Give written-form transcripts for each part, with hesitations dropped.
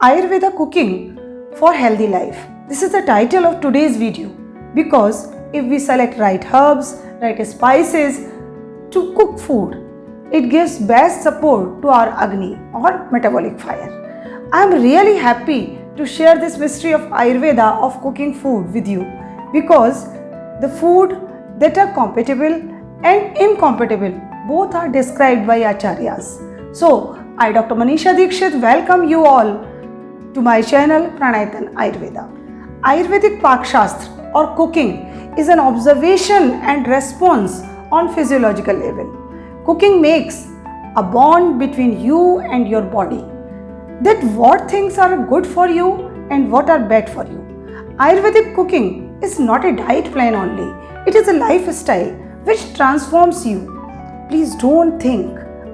Ayurveda cooking for healthy life. This is the title of today's video because if we select right herbs, right spices to cook food, it gives best support to our Agni or metabolic fire. I am really happy to share this mystery of Ayurveda of cooking food with you because the food that are compatible and incompatible both are described by Acharyas. So, I Dr. Manisha Dikshit welcome you all to my channel Pranaytan Ayurveda. Ayurvedic Pak Shastra or cooking is an observation and response on physiological level. Cooking makes a bond between you and your body, that what things are good for you and what are bad for you. Ayurvedic cooking is not a diet plan only, it is a lifestyle which transforms you. Please don't think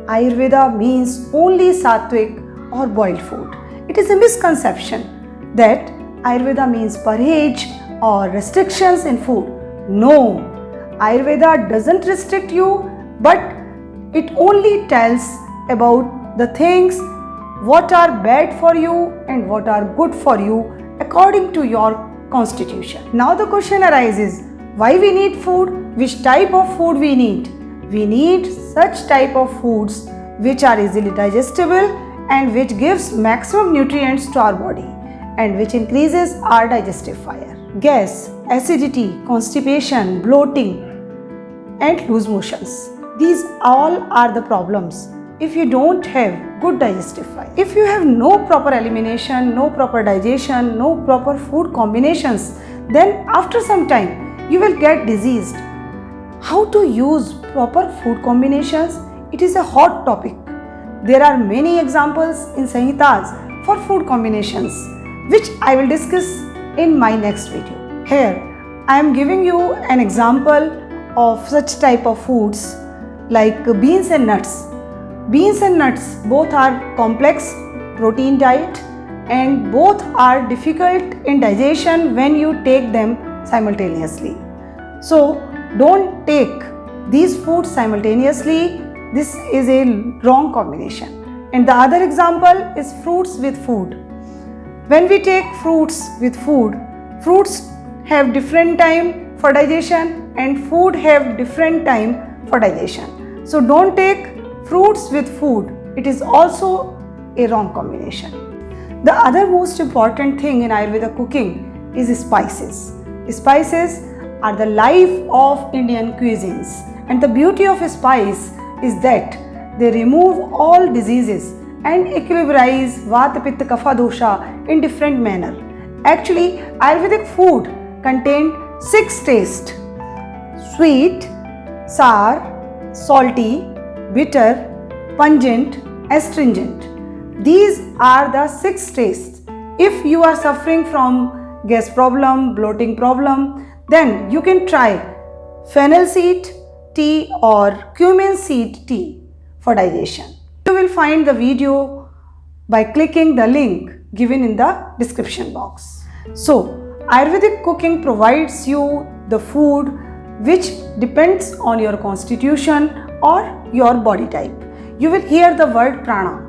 Ayurveda means only sattvic or boiled food. It is a misconception that Ayurveda means parhej or restrictions in food. No, Ayurveda doesn't restrict you, but it only tells about the things what are bad for you and what are good for you according to your constitution. Now the question arises, why we need food? Which type of food we need? We need such type of foods which are easily digestible and which gives maximum nutrients to our body and which increases our digestive fire. Gas, acidity, constipation, bloating and loose motions. These all are the problems if you don't have good digestive fire. If you have no proper elimination, no proper digestion, no proper food combinations, then after some time you will get diseased. How to use proper food combinations? It is a hot topic. There are many examples in Samhitas for food combinations, which I will discuss in my next video. Here, I am giving you an example of such type of foods like beans and nuts. Beans and nuts both are complex protein diet and both are difficult in digestion when you take them simultaneously. So, don't take these foods simultaneously. This is a wrong combination. And the other example is fruits with food. When we take fruits with food, fruits have different time for digestion and food have different time for digestion. So don't take fruits with food. It is also a wrong combination. The other most important thing in Ayurveda cooking is spices. Spices are the life of Indian cuisines, and the beauty of a spice is that they remove all diseases and equilibrize Vata, Pitta, Kapha, Dosha in different manner. Actually, Ayurvedic food contains 6 tastes: sweet, sour, salty, bitter, pungent, astringent. These are the 6 tastes. If you are suffering from gas problem, bloating problem, then you can try fennel seed tea or cumin seed tea for digestion. You will find the video by clicking the link given in the description box. So, Ayurvedic cooking provides you the food which depends on your constitution or your body type. You will hear the word prana,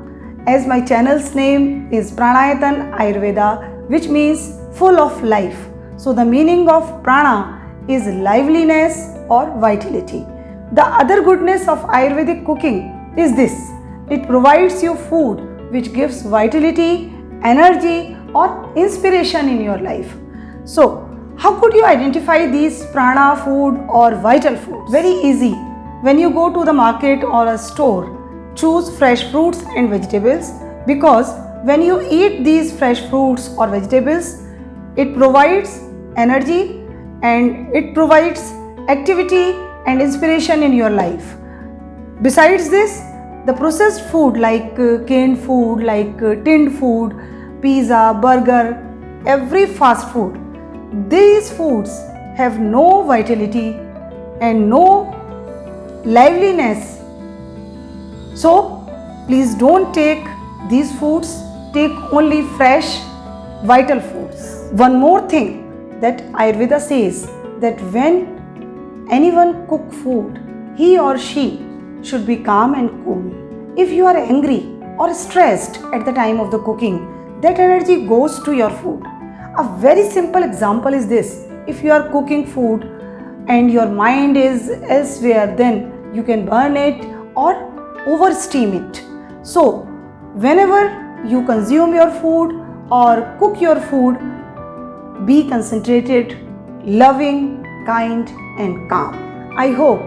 as my channel's name is Pranayatan Ayurveda, which means full of life. So the meaning of prana is liveliness or vitality. The other goodness of Ayurvedic cooking is this: it provides you food which gives vitality, energy or inspiration in your life. So how could you identify these prana food or vital food? Very easy. When you go to the market or a store, choose fresh fruits and vegetables, because when you eat these fresh fruits or vegetables, it provides energy and it provides activity and inspiration in your life. Besides this, the processed food like canned food, like tinned food, pizza, burger, every fast food, these foods have no vitality and no liveliness. So please don't take these foods, take only fresh, vital foods. One more thing that Ayurveda says, that when anyone cook food, he or she should be calm and cool. If you are angry or stressed at the time of the cooking, that energy goes to your food. A very simple example is this: if you are cooking food and your mind is elsewhere, then you can burn it or over steam it. So whenever you consume your food or cook your food, be concentrated, loving, kind and calm. I hope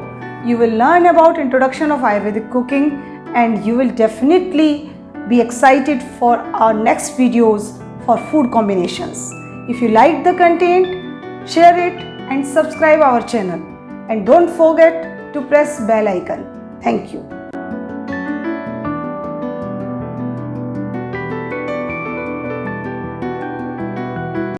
you will learn about introduction of Ayurvedic cooking, and you will definitely be excited for our next videos for food combinations. If you like the content, share it and subscribe our channel, and don't forget to press bell icon. Thank you.